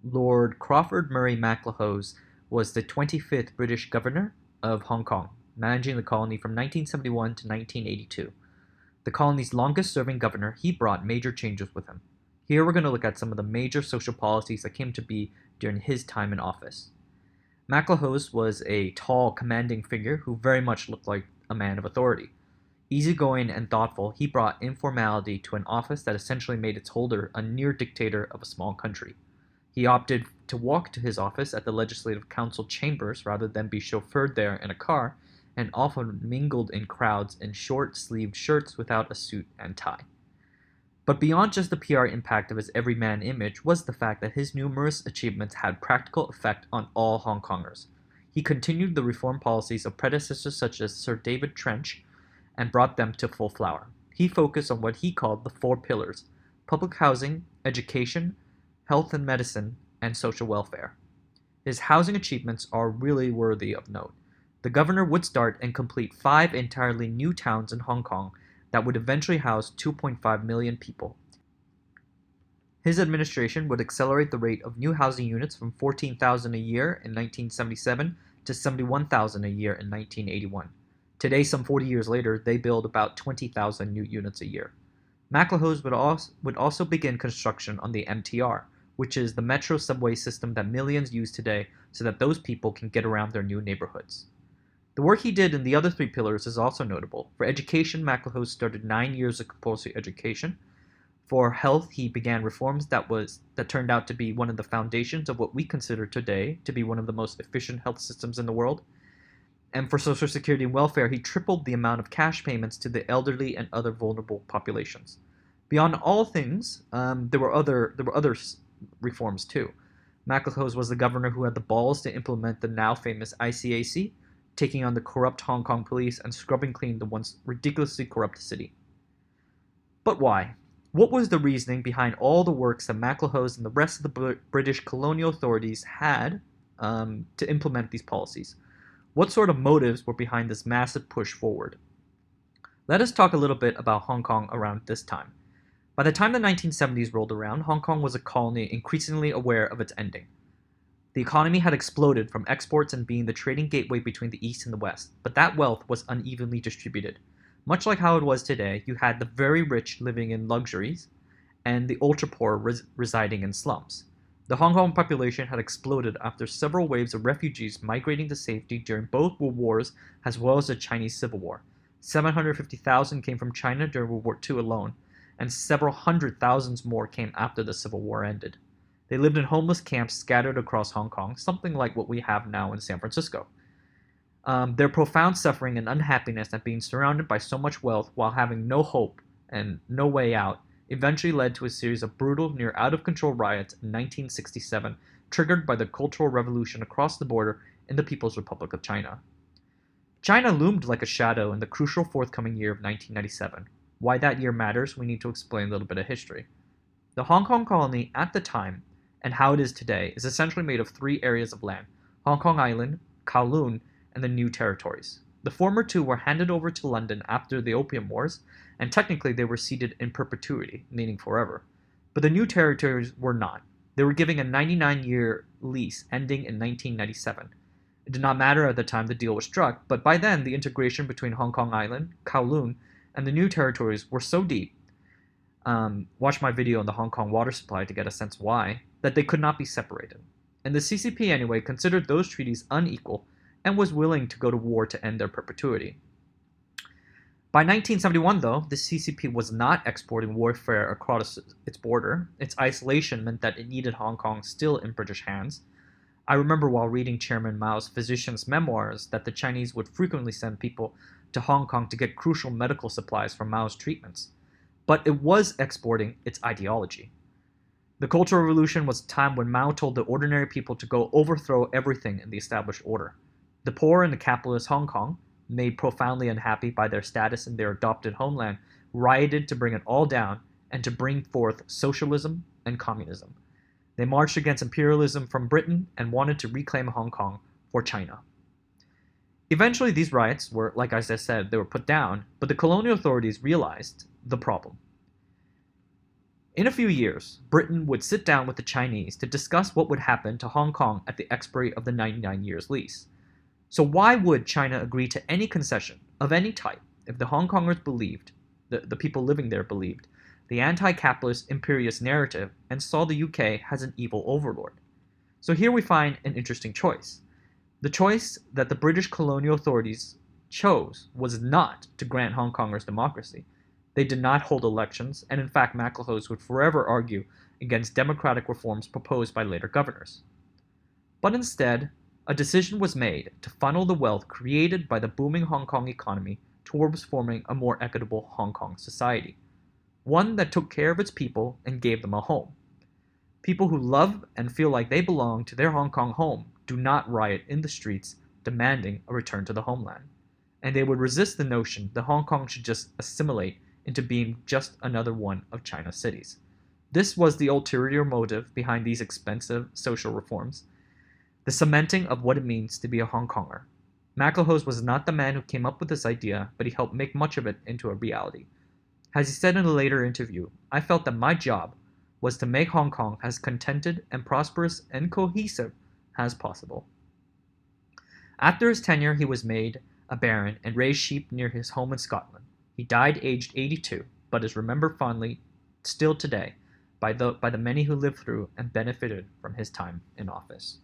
Lord Crawford Murray MacLehose was the 25th British Governor of Hong Kong, managing the colony from 1971 to 1982. The colony's longest-serving governor, he brought major changes with him. Here we're going to look at some of the major social policies that came to be during his time in office. MacLehose was a tall, commanding figure who very much looked like a man of authority. Easygoing and thoughtful, he brought informality to an office that essentially made its holder a near dictator of a small country. He opted to walk to his office at the Legislative Council chambers rather than be chauffeured there in a car, and often mingled in crowds in short-sleeved shirts without a suit and tie. But beyond just the PR impact of his everyman image was the fact that his numerous achievements had practical effect on all Hong Kongers. He continued the reform policies of predecessors such as Sir David Trench and brought them to full flower. He focused on what he called the four pillars: public housing, education, health and medicine, and social welfare. His housing achievements are really worthy of note. The governor would start and complete 5 entirely new towns in Hong Kong that would eventually house 2.5 million people. His administration would accelerate the rate of new housing units from 14,000 a year in 1977 to 71,000 a year in 1981. Today, some 40 years later, they build about 20,000 new units a year. MacLehose would also begin construction on the MTR, which is the metro subway system that millions use today so that those people can get around their new neighborhoods. The work he did in the other 3 pillars is also notable. For education, MacLehose started 9 years of compulsory education. For health, he began reforms that turned out to be one of the foundations of what we consider today to be one of the most efficient health systems in the world. And for Social Security and welfare, he tripled the amount of cash payments to the elderly and other vulnerable populations. Beyond all things, there were other reforms too. MacLehose was the governor who had the balls to implement the now famous ICAC, taking on the corrupt Hong Kong police and scrubbing clean the once ridiculously corrupt city. But why? What was the reasoning behind all the works that MacLehose and the rest of the British colonial authorities had to implement these policies? What sort of motives were behind this massive push forward? Let us talk a little bit about Hong Kong around this time. By the time the 1970s rolled around, Hong Kong was a colony increasingly aware of its ending. The economy had exploded from exports and being the trading gateway between the East and the West, but that wealth was unevenly distributed. Much like how it was today, you had the very rich living in luxuries and the ultra-poor residing in slums. The Hong Kong population had exploded after several waves of refugees migrating to safety during both World Wars as well as the Chinese Civil War. 750,000 came from China during World War II alone, and several hundred thousands more came after the Civil War ended. They lived in homeless camps scattered across Hong Kong, something like what we have now in San Francisco. Their profound suffering and unhappiness at being surrounded by so much wealth while having no hope and no way out eventually led to a series of brutal, near out-of-control riots in 1967, triggered by the Cultural Revolution across the border in the People's Republic of China. China loomed like a shadow in the crucial forthcoming year of 1997. Why that year matters, we need to explain a little bit of history. The Hong Kong colony at the time, and how it is today, is essentially made of 3 areas of land: Hong Kong Island, Kowloon, and the New Territories. The former 2 were handed over to London after the Opium Wars, and technically they were ceded in perpetuity, meaning forever. But the New Territories were not. They were given a 99-year lease ending in 1997. It did not matter at the time the deal was struck, but by then the integration between Hong Kong Island, Kowloon, and the New Territories were so deep, watch my video on the Hong Kong water supply to get a sense why, that they could not be separated. And the CCP anyway considered those treaties unequal and was willing to go to war to end their perpetuity. By 1971, though, the CCP was not exporting warfare across its border. Its isolation meant that it needed Hong Kong still in British hands. I remember while reading Chairman Mao's physician's memoirs that the Chinese would frequently send people to Hong Kong to get crucial medical supplies for Mao's treatments. But it was exporting its ideology. The Cultural Revolution was a time when Mao told the ordinary people to go overthrow everything in the established order. The poor in the capitalist Hong Kong, made profoundly unhappy by their status in their adopted homeland, rioted to bring it all down and to bring forth socialism and communism. They marched against imperialism from Britain and wanted to reclaim Hong Kong for China. Eventually, these riots were, like as I said, they were put down, but the colonial authorities realized the problem. In a few years, Britain would sit down with the Chinese to discuss what would happen to Hong Kong at the expiry of the 99 years lease. So why would China agree to any concession of any type if the Hong Kongers believed, the people living there believed, the anti-capitalist imperialist narrative and saw the UK as an evil overlord? So here we find an interesting choice. The choice that the British colonial authorities chose was not to grant Hong Kongers democracy. They did not hold elections, and in fact MacLehose would forever argue against democratic reforms proposed by later governors. But instead, a decision was made to funnel the wealth created by the booming Hong Kong economy towards forming a more equitable Hong Kong society, one that took care of its people and gave them a home. People who love and feel like they belong to their Hong Kong home do not riot in the streets demanding a return to the homeland, and they would resist the notion that Hong Kong should just assimilate into being just another one of China's cities. This was the ulterior motive behind these expensive social reforms, the cementing of what it means to be a Hong Konger. MacLehose was not the man who came up with this idea, but he helped make much of it into a reality. As he said in a later interview, "I felt that my job was to make Hong Kong as contented and prosperous and cohesive as possible." After his tenure, he was made a baron and raised sheep near his home in Scotland. He died aged 82, but is remembered fondly still today by the many who lived through and benefited from his time in office.